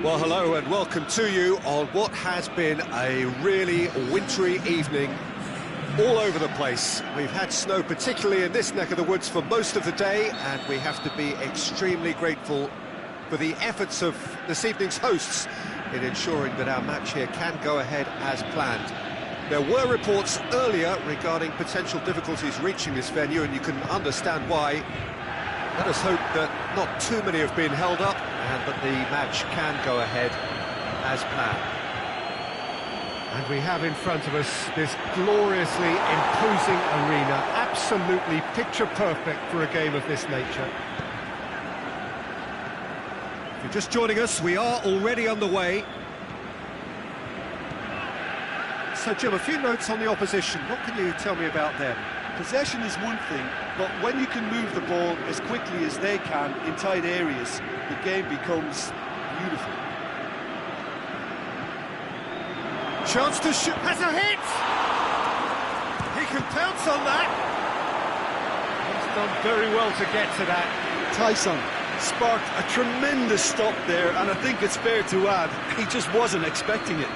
Well, hello and welcome to you on what has been a really wintry evening all over the place. We've had snow, particularly in this neck of the woods, for most of the day, and we have to be extremely grateful for the efforts of this evening's hosts in ensuring that our match here can go ahead as planned. There were reports earlier regarding potential difficulties reaching this venue, and you can understand why. Let us hope that not too many have been held up and that the match can go ahead as planned. And we have in front of us this gloriously imposing arena, absolutely picture perfect for a game of this nature. If you're just joining us, we are already underway. So Jim, a few notes on the opposition. What can you tell me about them? Possession is one thing, but when you can move the ball as quickly as they can in tight areas, the game becomes beautiful. Chance to shoot, has a hit! He can pounce on that! He's done very well to get to that. Tyson sparked a tremendous stop there, and I think it's fair to add, he just wasn't expecting it.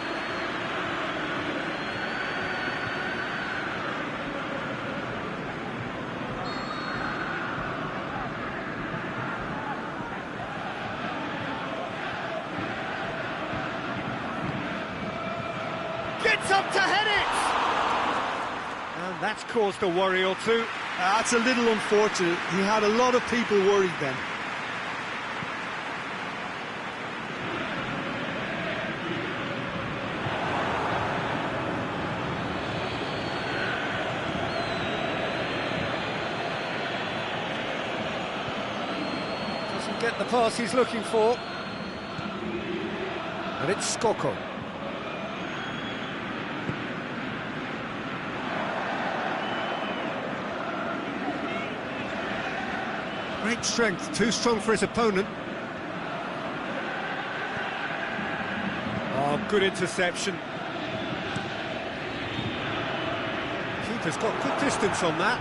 Gets up to head it! And that's caused a worry or two. That's a little unfortunate. He had a lot of people worried then. Doesn't get the pass he's looking for. And it's Skoko. Great strength, too strong for his opponent. Oh, good interception. Keeper's got good distance on that.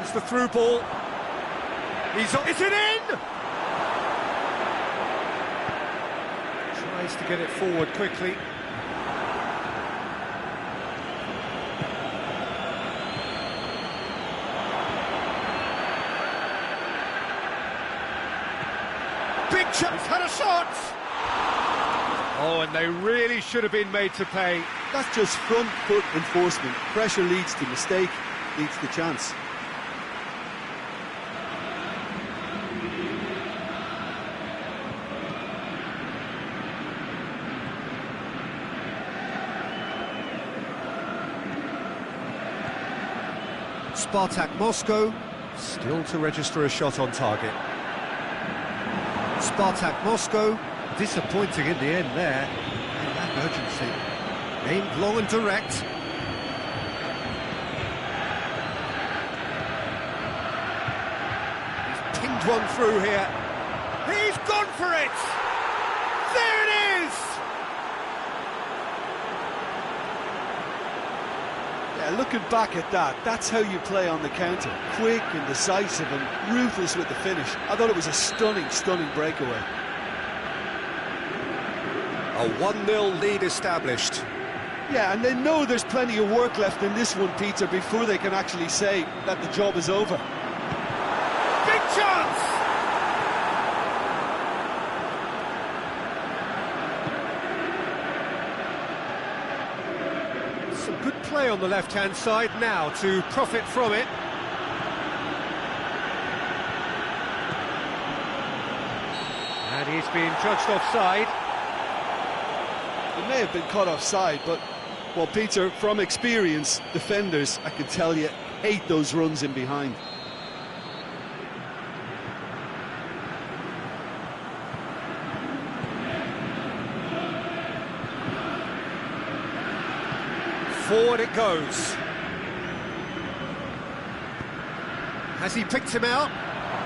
It's the through ball. Is it in? Tries to get it forward quickly. Big chance, had a shot! Oh, and they really should have been made to pay. That's just front foot enforcement. Pressure leads to mistake, leads to chance. Spartak Moscow, still to register a shot on target. Spartak Moscow, disappointing in the end there. And that urgency. Aimed long and direct. He's pinged one through here. He's gone for it! There it is! Yeah, looking back at that, that's how you play on the counter. Quick and decisive and ruthless with the finish. I thought it was a stunning breakaway. A 1-0 lead established. Yeah, and they know there's plenty of work left in this one, Peter, before they can actually say that the job is over. Big chance! Some good play on the left-hand side now to profit from it. And he's been judged offside. It may have been caught offside, but, well, Peter, from experience, defenders, I can tell you, hate those runs in behind. Forward it goes. Has he picked him out?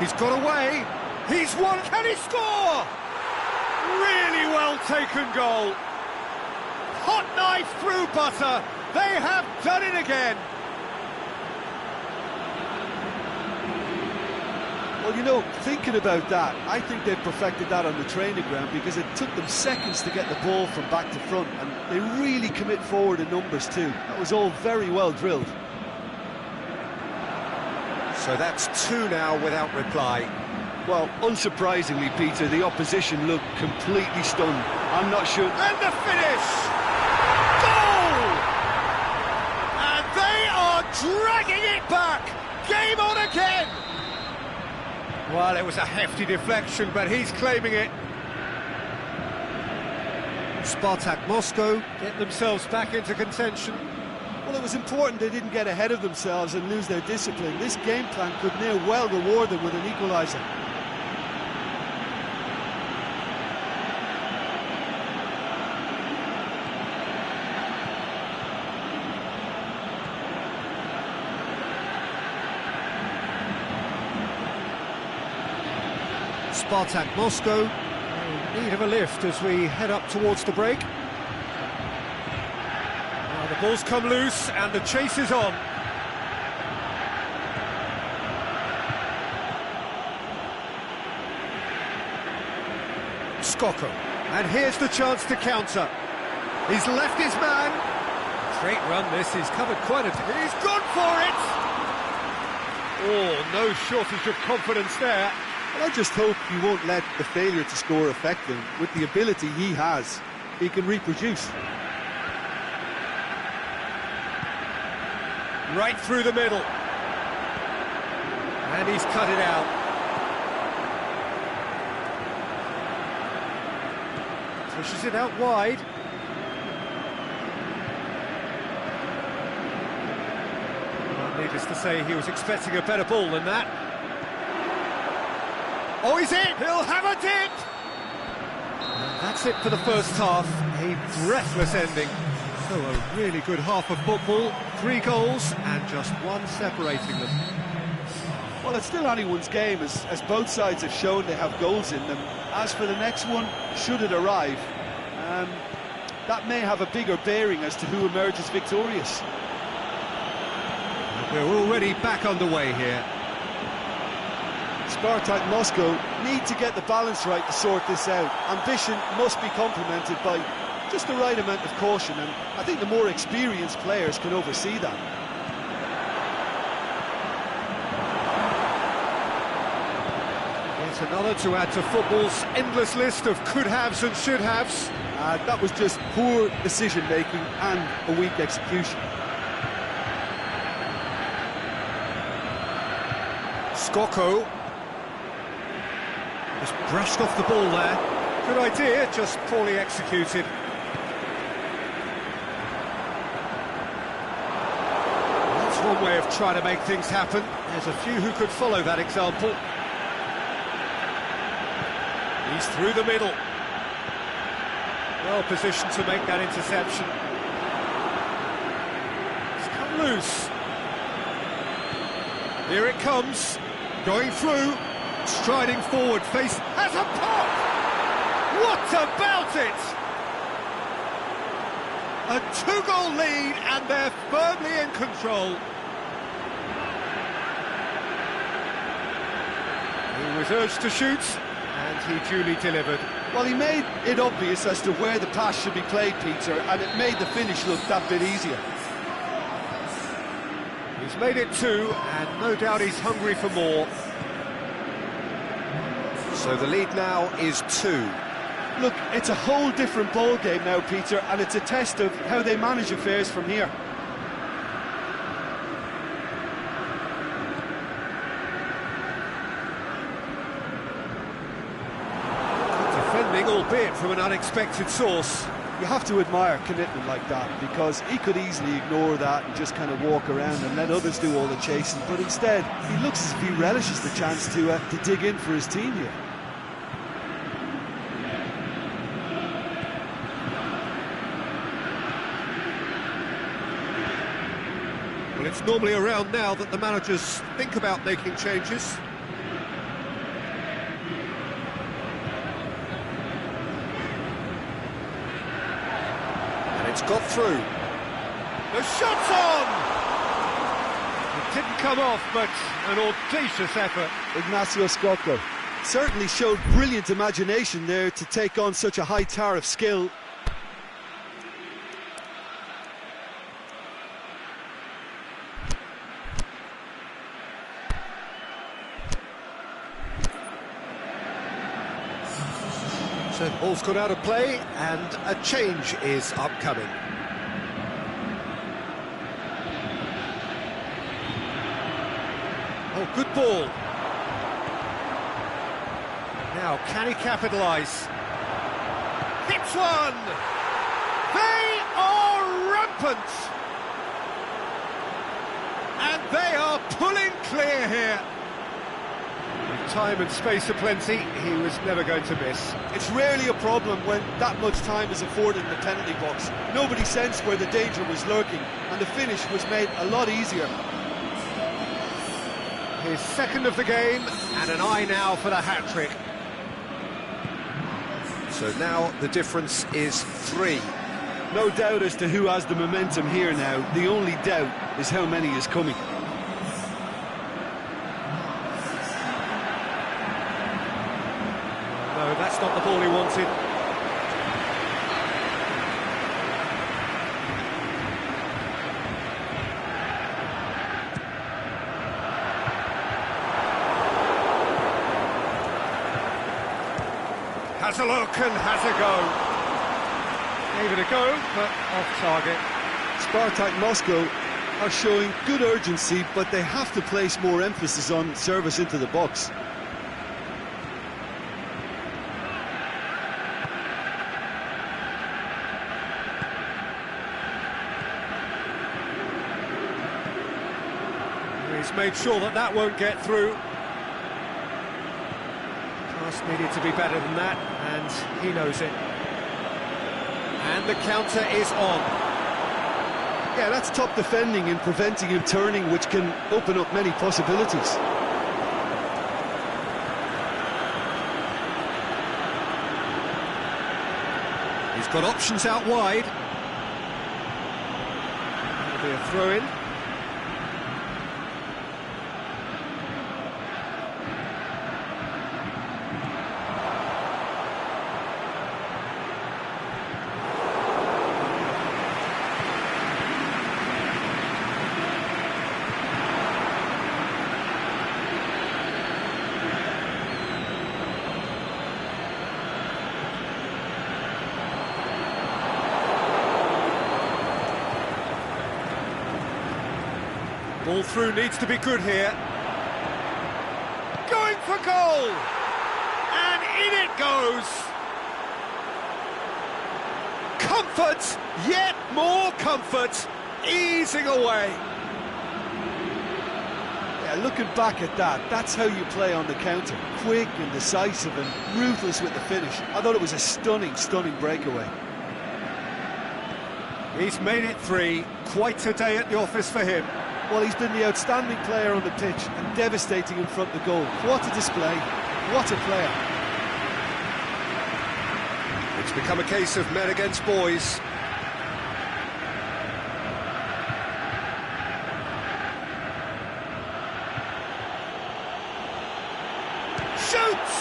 He's got away. He's won. Can he score? Really well taken goal. Hot knife through butter. They have done it again. Well, you know, thinking about that, I think they perfected that on the training ground because it took them seconds to get the ball from back to front, and they really commit forward in numbers too. That was all very well drilled. So that's 2 now without reply. Well, unsurprisingly, Peter, the opposition looked completely stunned. I'm not sure... And the finish! Goal! And they are dragging it back! Game on again! Well, it was a hefty deflection, but he's claiming it. Spartak Moscow get themselves back into contention. Well, it was important they didn't get ahead of themselves and lose their discipline. This game plan could now well reward them with an equaliser. Spartak Moscow in need of a lift as we head up towards the break. Well, the ball's come loose and the chase is on. Skoko, and here's the chance to counter. He's left his man. Straight run this, he's covered quite a... He's gone for it! Oh, no shortage of confidence there. Well, I just hope he won't let the failure to score affect him. With the ability he has, he can reproduce. Right through the middle. And he's cut it out. Pushes it out wide. Well, needless to say, he was expecting a better ball than that. Oh, he's in! He'll have it in! And that's it for the first half. A breathless ending. So a really good half of football. 3 goals and just 1 separating them. Well, it's still anyone's game, as both sides have shown they have goals in them. As for the next one, should it arrive, that may have a bigger bearing as to who emerges victorious. We're already back underway here. Spartak Moscow need to get the balance right to sort this out. Ambition must be complemented by just the right amount of caution, and I think the more experienced players can oversee that. It's another to add to football's endless list of could-haves and should-haves. That was just poor decision-making and a weak execution. Skoko just brushed off the ball there. Good idea, just poorly executed. That's one way of trying to make things happen. There's a few who could follow that example. He's through the middle. Well positioned to make that interception. It's come loose. Here it comes. Going through. Striding forward. Face has a pop! What about it? A 2-goal lead and they're firmly in control. He was urged to shoot. And he duly delivered. Well, he made it obvious as to where the pass should be played, Peter, and it made the finish look that bit easier. He's made it 2, and no doubt he's hungry for more. So the lead now is 2. Look, it's a whole different ball game now, Peter, and it's a test of how they manage affairs from here. Albeit from an unexpected source. You have to admire commitment like that, because he could easily ignore that and just kind of walk around and let others do all the chasing, but instead he looks as if he relishes the chance to dig in for his team here. Well, it's normally around now that the managers think about making changes. It's got through. The shot's on! didn't come off, but an audacious effort. Ignacio Scocco certainly showed brilliant imagination there to take on such a high tower of skill. So the ball's got out of play and a change is upcoming. Oh, good ball. Now, can he capitalise? Hits one! They are rampant! And they are pulling clear here. With time and space aplenty, he was never going to miss. It's rarely a problem when that much time is afforded in the penalty box. Nobody sensed where the danger was lurking, and the finish was made a lot easier. His second of the game, and an eye now for the hat-trick. So now the difference is 3. No doubt as to who has the momentum here now. The only doubt is how many is coming. No, that's not the ball he wanted. Has a look and has a go. Gave it a go, but off target. Spartak Moscow are showing good urgency, but they have to place more emphasis on service into the box. He's made sure that that won't get through. Pass needed to be better than that, and he knows it. And the counter is on. Yeah, that's top defending and preventing him turning, which can open up many possibilities. He's got options out wide. That'll be a throw-in. Ball through needs to be good here. Going for goal! And in it goes! Comfort! Yet more comfort! Easing away! Yeah, looking back at that, that's how you play on the counter. Quick and decisive and ruthless with the finish. I thought it was a stunning, stunning breakaway. He's made it 3. Quite a day at the office for him. Well, he's been the outstanding player on the pitch and devastating in front of the goal. What a display, what a player. It's become a case of men against boys. Shoots!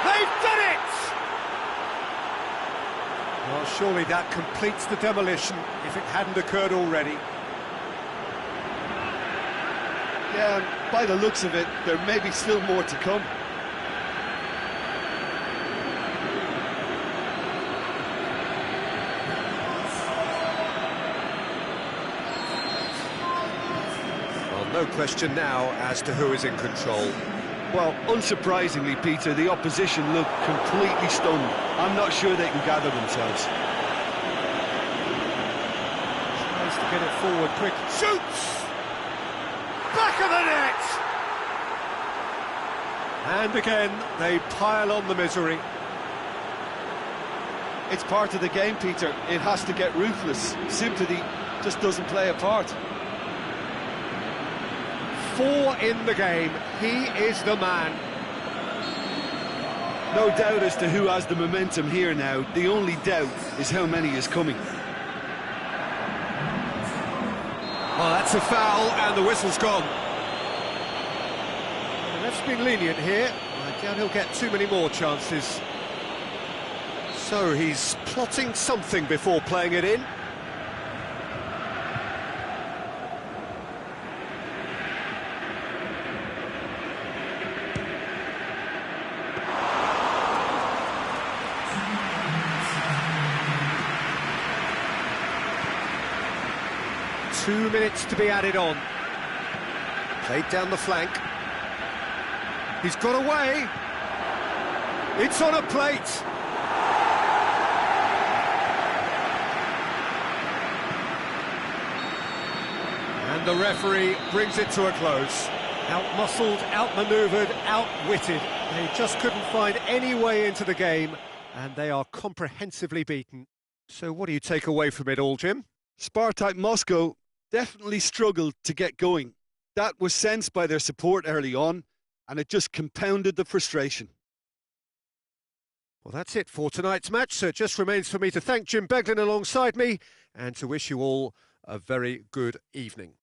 They've done it! Well, surely that completes the demolition if it hadn't occurred already. Yeah, by the looks of it, there may be still more to come. Well, no question now as to who is in control. Well, unsurprisingly, Peter, the opposition look completely stunned. I'm not sure they can gather themselves. Tries to get it forward quick. Shoots! Back of the net! And again, they pile on the misery. It's part of the game, Peter. It has to get ruthless. Sympathy just doesn't play a part. 4 in the game. He is the man. No doubt as to who has the momentum here now. The only doubt is how many is coming. Well, that's It's a foul, and the whistle's gone. The ref's been lenient here. I doubt he'll get too many more chances. So he's plotting something before playing it in. Two minutes to be added on. Played down the flank. He's got away. It's on a plate. And the referee brings it to a close. Out-muscled, out-manoeuvred, outwitted. They just couldn't find any way into the game, and they are comprehensively beaten. So what do you take away from it all, Jim? Spartak Moscow definitely struggled to get going. That was sensed by their support early on, and it just compounded the frustration. Well, that's it for tonight's match, so it just remains for me to thank Jim Beglin alongside me and to wish you all a very good evening.